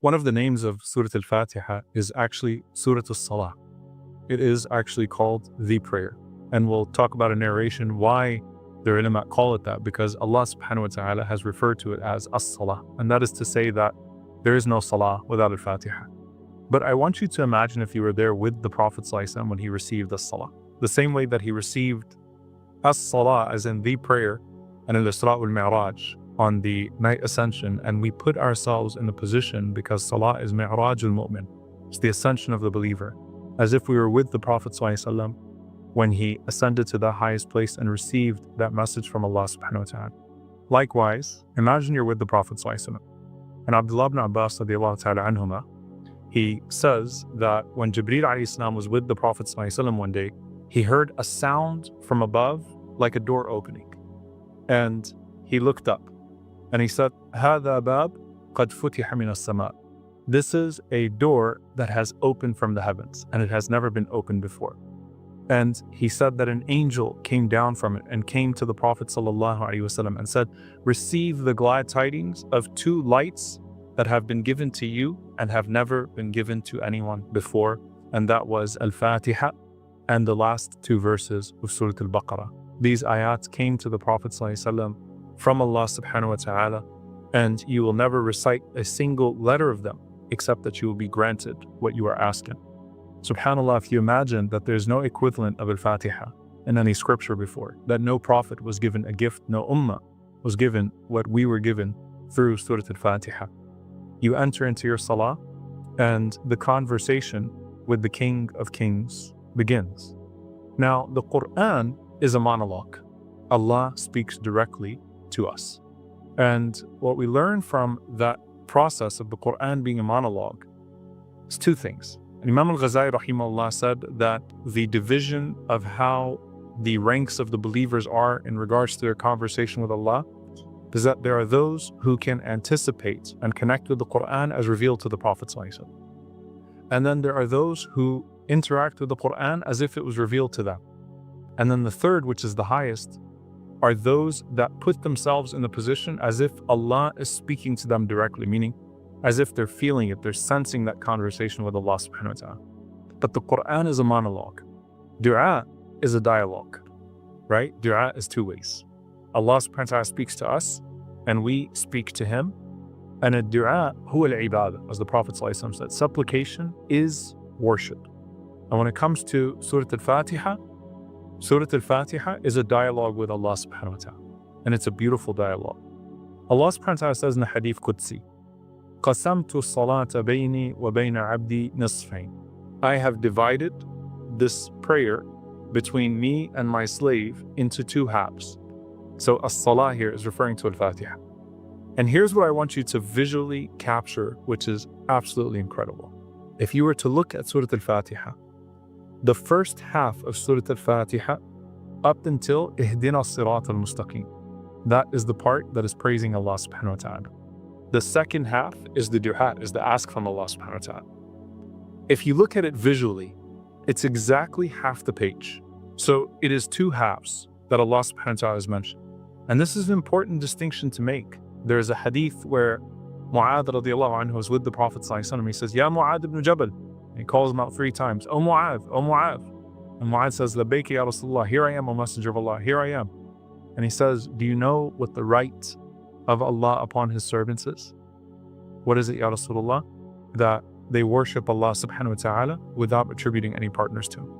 One of the names of Surah Al-Fatiha is actually Surah Al-Salah. It is actually called the prayer. And we'll talk about a narration why the ulama call it that, because Allah subhanahu wa ta'ala has referred to it as As-Salah. And that is to say that there is no Salah without Al-Fatiha. But I want you to imagine if you were there with the Prophet ﷺ when he received As-Salah. The same way that he received As-Salah, as in the prayer, and Al-Isra wal-Mi'raj, on the night ascension, and we put ourselves in the position, because Salah is Mi'raj al-Mu'min, it's the ascension of the believer, as if we were with the Prophet ﷺ when he ascended to the highest place and received that message from Allah subhanahu wa ta'ala. Likewise, imagine you're with the Prophet ﷺ. And Abdullah ibn Abbas radiallahu ta'ala anhuma, he says that when Jibreel alayhi salam was with the Prophet ﷺ one day, he heard a sound from above like a door opening. And he looked up and he said, هَذَا بَابٌ قَدْ فُتِحَ مِنَ السَّمَاءِ. This is a door that has opened from the heavens, and it has never been opened before. And he said that an angel came down from it and came to the Prophet ﷺ and said, receive the glad tidings of two lights that have been given to you and have never been given to anyone before. And that was Al-Fatiha and the last two verses of Surah Al-Baqarah. These ayats came to the Prophet ﷺ from Allah subhanahu wa ta'ala, and you will never recite a single letter of them except that you will be granted what you are asking. SubhanAllah, if you imagine that there's no equivalent of Al-Fatiha in any scripture before, that no prophet was given a gift, no ummah was given what we were given through Surah Al-Fatiha. You enter into your salah and the conversation with the King of Kings begins. Now, the Qur'an is a monologue. Allah speaks directly to us. And what we learn from that process of the Qur'an being a monologue is two things. And Imam al-Ghazali rahimahullah said that the division of how the ranks of the believers are in regards to their conversation with Allah is that there are those who can anticipate and connect with the Qur'an as revealed to the Prophet ﷺ. And then there are those who interact with the Qur'an as if it was revealed to them. And then the third, which is the highest, are those that put themselves in the position as if Allah is speaking to them directly, meaning as if they're feeling it, they're sensing that conversation with Allah subhanahu wa ta'ala. But the Qur'an is a monologue. Dua is a dialogue, right? Dua is two ways. Allah subhanahu wa ta'ala speaks to us and we speak to Him. And a dua huwa al-ibadah, as the Prophet ﷺ said, supplication is worship. And when it comes to Surah Al-Fatiha, Surah Al-Fatiha is a dialogue with Allah subhanahu wa ta'ala. And it's a beautiful dialogue. Allah subhanahu wa ta'ala says in the Hadith Qudsi, قَسَمْتُ الصَّلَاةَ بَيْنِي وَبَيْنَ عَبْدِي نِصْفَيْنِ. I have divided this prayer between me and my slave into two halves. So as-salah here is referring to Al-Fatiha. And here's what I want you to visually capture, which is absolutely incredible. If you were to look at Surah Al-Fatiha, the first half of Surah Al-Fatiha up until Ihdina as-Sirat al-Mustaqim, that is the part that is praising Allah subhanahu wa ta'ala. The second half is the dua, is the ask from Allah subhanahu wa ta'ala. If you look at it visually, it's exactly half the page. So it is two halves that Allah subhanahu wa ta'ala has mentioned. And this is an important distinction to make. There is a hadith where Mu'adh radiallahu anhu was with the Prophet ﷺ. He says, Ya Mu'adh ibn Jabal. He calls him out 3 times. O Mu'adh, O Mu'adh. And Mu'adh says, Labbayka ya Rasulullah, here I am, O Messenger of Allah, here I am. And he says, do you know what the right of Allah upon His servants is? What is it, Ya Rasulullah? That they worship Allah subhanahu wa ta'ala without attributing any partners to Him.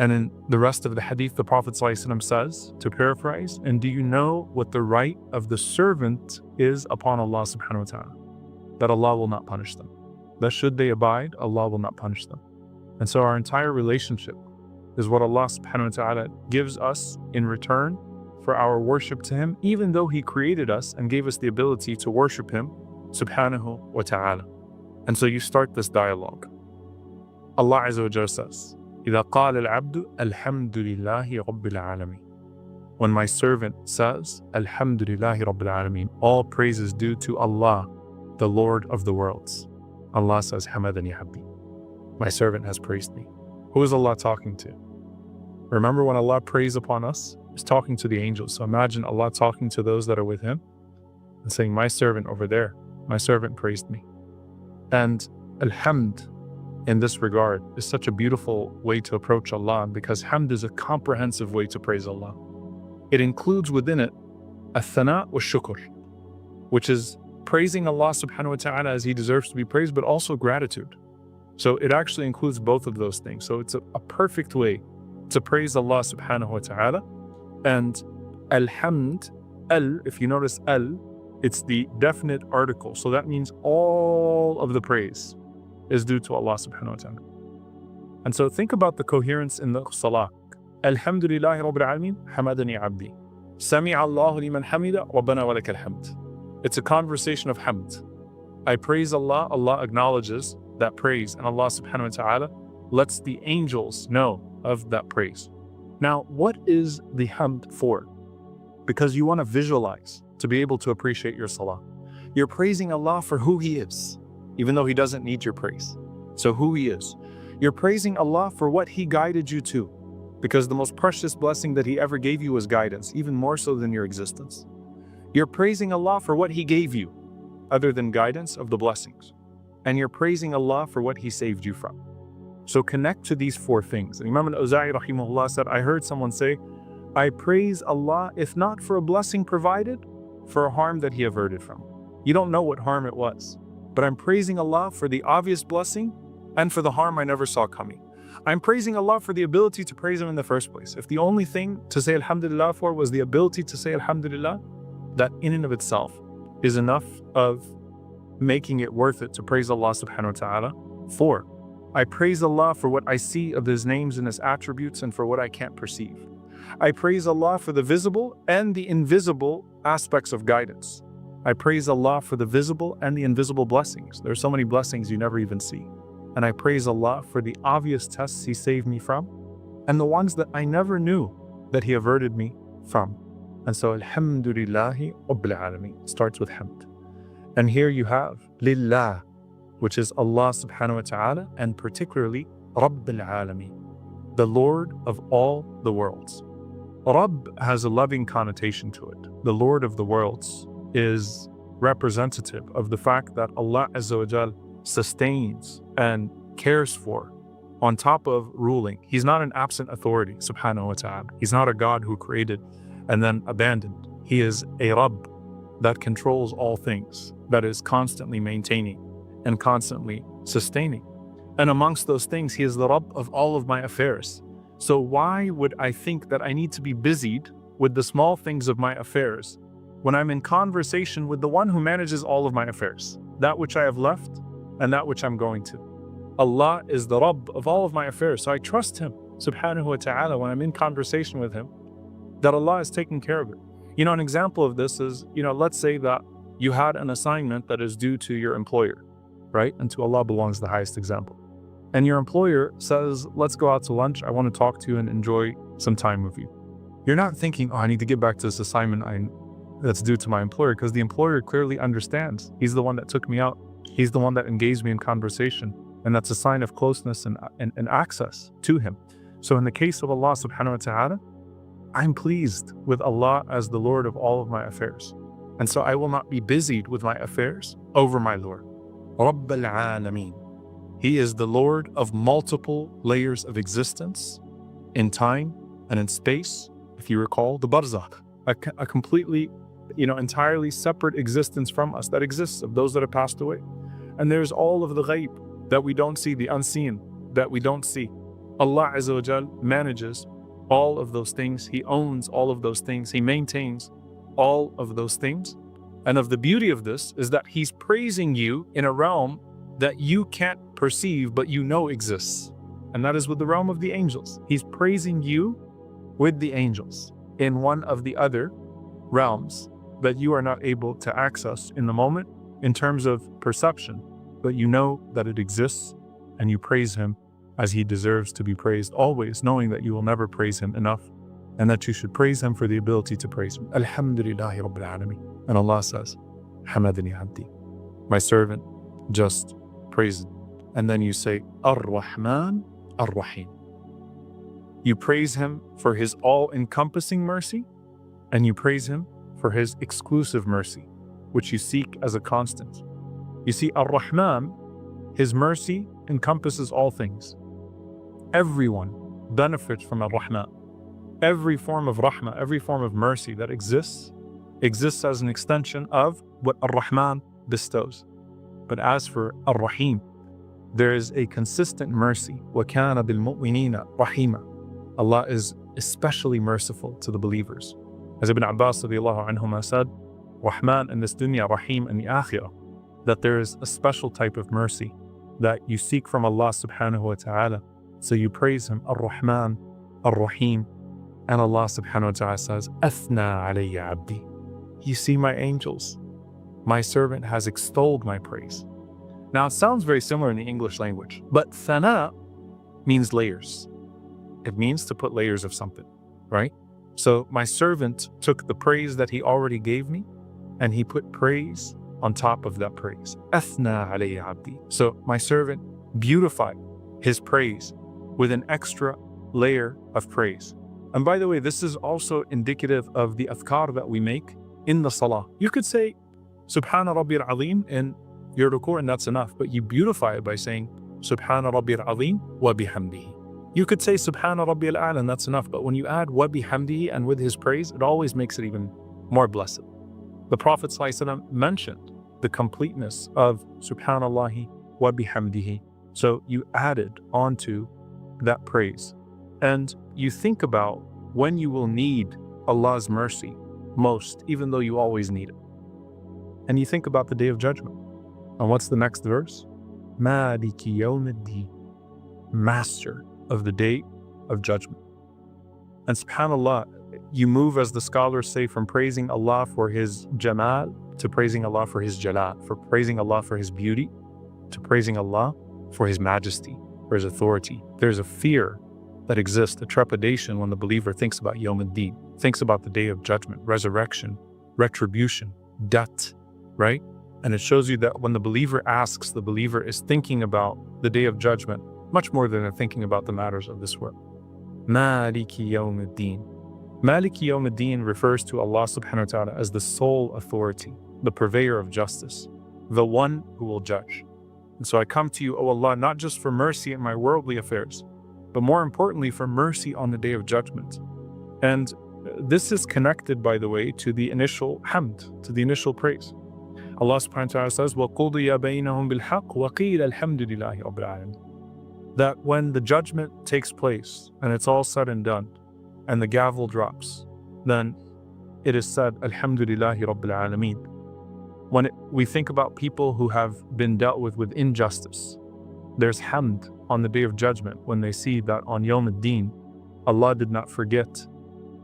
And in the rest of the hadith, the Prophet ﷺ says, to paraphrase, and do you know what the right of the servant is upon Allah subhanahu wa ta'ala? That Allah will not punish them. That should they abide, Allah will not punish them. And so our entire relationship is what Allah subhanahu wa ta'ala gives us in return for our worship to Him, even though He created us and gave us the ability to worship Him subhanahu wa ta'ala. And so you start this dialogue. Allah Azza wa Jalla says, إِذَا قَالَ الْعَبْدُ الْحَمْدُ لِلَّهِ رَبِّ الْعَالَمِينَ. When my servant says, Alhamdulillahi Rabbil Alameen, all praise is due to Allah, the Lord of the worlds. Allah says, Hamadani Abdi. My servant has praised me. Who is Allah talking to? Remember, when Allah prays upon us, He's talking to the angels. So imagine Allah talking to those that are with Him and saying, my servant over there, my servant praised me. And Alhamd in this regard is such a beautiful way to approach Allah, because Hamd is a comprehensive way to praise Allah. It includes within it Athana wa Shukr, which is praising Allah subhanahu wa ta'ala as He deserves to be praised, but also gratitude. So it actually includes both of those things. So it's a perfect way to praise Allah subhanahu wa ta'ala. And Alhamd, if you notice it's the definite article. So that means all of the praise is due to Allah subhanahu wa ta'ala. And so think about the coherence in the salah. Alhamdulillahi Rabbil Alameen, hamadani abdi. Sami'a Allahu liman hamida, Rabbana wa lakal hamd. It's a conversation of hamd. I praise Allah, Allah acknowledges that praise, and Allah subhanahu wa ta'ala lets the angels know of that praise. Now, what is the hamd for? Because you want to visualize to be able to appreciate your salah. You're praising Allah for who He is, even though He doesn't need your praise. So who He is. You're praising Allah for what He guided you to, because the most precious blessing that He ever gave you was guidance, even more so than your existence. You're praising Allah for what He gave you, other than guidance of the blessings. And you're praising Allah for what He saved you from. So connect to these four things. And Imam al-Awza'i rahimahullah said, I heard someone say, I praise Allah if not for a blessing provided, for a harm that He averted from. You don't know what harm it was, but I'm praising Allah for the obvious blessing and for the harm I never saw coming. I'm praising Allah for the ability to praise Him in the first place. If the only thing to say Alhamdulillah for was the ability to say Alhamdulillah, that in and of itself is enough of making it worth it to praise Allah subhanahu wa ta'ala. 4, I praise Allah for what I see of His names and His attributes and for what I can't perceive. I praise Allah for the visible and the invisible aspects of guidance. I praise Allah for the visible and the invisible blessings. There are so many blessings you never even see. And I praise Allah for the obvious tests He saved me from and the ones that I never knew that He averted me from. And so Alhamdulillahi Rabbil Alameen starts with hamd. And here you have Lillah, which is Allah subhanahu wa ta'ala, and particularly Rabbil Alameen, the Lord of all the worlds. Rabb has a loving connotation to it. The Lord of the worlds is representative of the fact that Allah Azza wa Jal sustains and cares for, on top of ruling. He's not an absent authority, subhanahu wa ta'ala. He's not a God who created and then abandoned. He is a Rabb that controls all things, that is constantly maintaining and constantly sustaining. And amongst those things, He is the Rabb of all of my affairs. So why would I think that I need to be busied with the small things of my affairs when I'm in conversation with the one who manages all of my affairs, that which I have left and that which I'm going to? Allah is the Rabb of all of my affairs. So I trust Him, subhanahu wa ta'ala, when I'm in conversation with Him, that Allah is taking care of it. An example of this is, let's say that you had an assignment that is due to your employer, right? And to Allah belongs the highest example. And your employer says, let's go out to lunch. I want to talk to you and enjoy some time with you. You're not thinking, I need to get back to this assignment that's due to my employer, because the employer clearly understands. He's the one that took me out. He's the one that engaged me in conversation. And that's a sign of closeness and access to Him. So in the case of Allah subhanahu wa ta'ala, I'm pleased with Allah as the Lord of all of my affairs. And so I will not be busied with my affairs over my Lord. Rabbil Alameen. He is the Lord of multiple layers of existence in time and in space. If you recall, the barzakh, a completely, entirely separate existence from us that exists of those that have passed away. And there's all of the ghaib that we don't see, the unseen that we don't see. Allah Azza wa Jal manages all of those things. He owns all of those things. He maintains all of those things. And of the beauty of this is that He's praising you in a realm that you can't perceive, but exists. And that is with the realm of the angels. He's praising you with the angels in one of the other realms that you are not able to access in the moment in terms of perception, but you know that it exists, and you praise Him as He deserves to be praised, always knowing that you will never praise Him enough, and that you should praise Him for the ability to praise Him. Alhamdulillahi Rabbil Alameen. And Allah says, Hamadani Abdi, my servant just praised. And then you say, Ar-Rahman Ar-Rahim. You praise Him for His all-encompassing mercy, and you praise Him for His exclusive mercy, which you seek as a constant. You see, Ar-Rahman His mercy encompasses all things. Everyone benefits from Ar-Rahman. Every form of rahmah, every form of mercy that exists as an extension of what Ar-Rahman bestows. But as for Ar-Rahim, there is a consistent mercy. وَكَانَ بِالْمُؤْمِنِينَ رَحِيمًا. Allah is especially merciful to the believers. As Ibn Abbas radiallahu anhuma said, Rahman in this dunya, Rahim in the akhirah, that there is a special type of mercy that you seek from Allah subhanahu wa ta'ala. So you praise Him, Ar-Rahman, Ar-Rahim, and Allah subhanahu wa ta'ala says, Athna alayya abdi. You see my angels. My servant has extolled my praise. Now it sounds very similar in the English language, but thana means layers. It means to put layers of something, right? So my servant took the praise that he already gave me and he put praise on top of that praise. Athna alayya abdi. So my servant beautified his praise with an extra layer of praise. And by the way, this is also indicative of the adhkar that we make in the salah. You could say, Subhana Rabbi al-Azim in your ruku', and that's enough. But you beautify it by saying, Subhana Rabbi al-Azim wa bihamdihi. You could say, Subhana Rabbi al-A'la, and that's enough. But when you add wa bihamdihi and with his praise, it always makes it even more blessed. The Prophet ﷺ mentioned the completeness of Subhanallahi wa bihamdihi. So you added onto that praise. And you think about when you will need Allah's mercy most, even though you always need it. And you think about the Day of Judgment. And what's the next verse? Maliki yawmiddin, Master of the Day of Judgment. And subhanAllah, you move, as the scholars say, from praising Allah for His Jamal to praising Allah for His Jalal, for praising Allah for His beauty, to praising Allah for His majesty, for His authority. There's a fear that exists, a trepidation when the believer thinks about Yawm al-Din, thinks about the Day of Judgment, resurrection, retribution, death, right? And it shows you that when the believer asks, the believer is thinking about the Day of Judgment much more than they're thinking about the matters of this world. Maliki Yawm al-Din. Maliki Yawm al-Din refers to Allah subhanahu wa ta'ala as the sole authority, the purveyor of justice, the one who will judge. And so I come to you, O Allah, not just for mercy in my worldly affairs, but more importantly for mercy on the Day of Judgment. And this is connected, by the way, to the initial hamd, to the initial praise. Allah subhanahu wa ta'ala says, وَقُضِيَ بَيْنَهُمْ بِالْحَقِّ وَقِيلَ الْحَمْدُ لِلَّهِ رَبِّ الْعَالَمِينَ. That when the judgment takes place and it's all said and done, and the gavel drops, then it is said, Alhamdulillahi Rabbil Alameen. When we think about people who have been dealt with injustice, there's hamd on the Day of Judgment when they see that on Yawm al-Din, Allah did not forget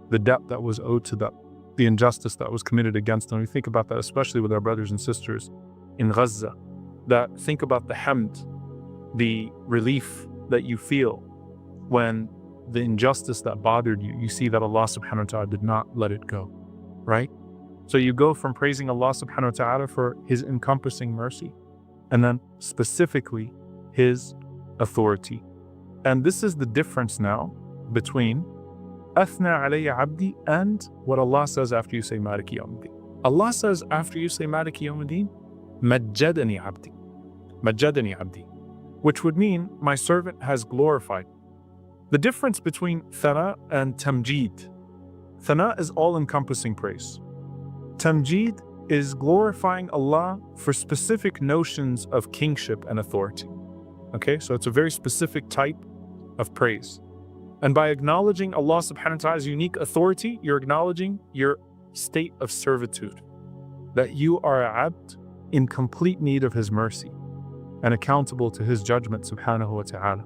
the debt that was owed to them, the injustice that was committed against them. We think about that especially with our brothers and sisters in Gaza, that think about the hamd, the relief that you feel when the injustice that bothered you, you see that Allah subhanahu wa ta'ala did not let it go, right? So you go from praising Allah subhanahu wa ta'ala for His encompassing mercy, and then specifically His authority. And this is the difference now between Athna alayya abdi and what Allah says after you say Maliki yawmiddin. Allah says after you say Maliki yawmiddin, Majjadani abdi. Majjadani abdi. Which would mean my servant has glorified. The difference between thana and tamjid. Thana is all-encompassing praise. Tamjid is glorifying Allah for specific notions of kingship and authority. Okay, so it's a very specific type of praise. And by acknowledging Allah subhanahu wa ta'ala's unique authority, you're acknowledging your state of servitude, that you are a abd in complete need of His mercy and accountable to His judgment subhanahu wa ta'ala.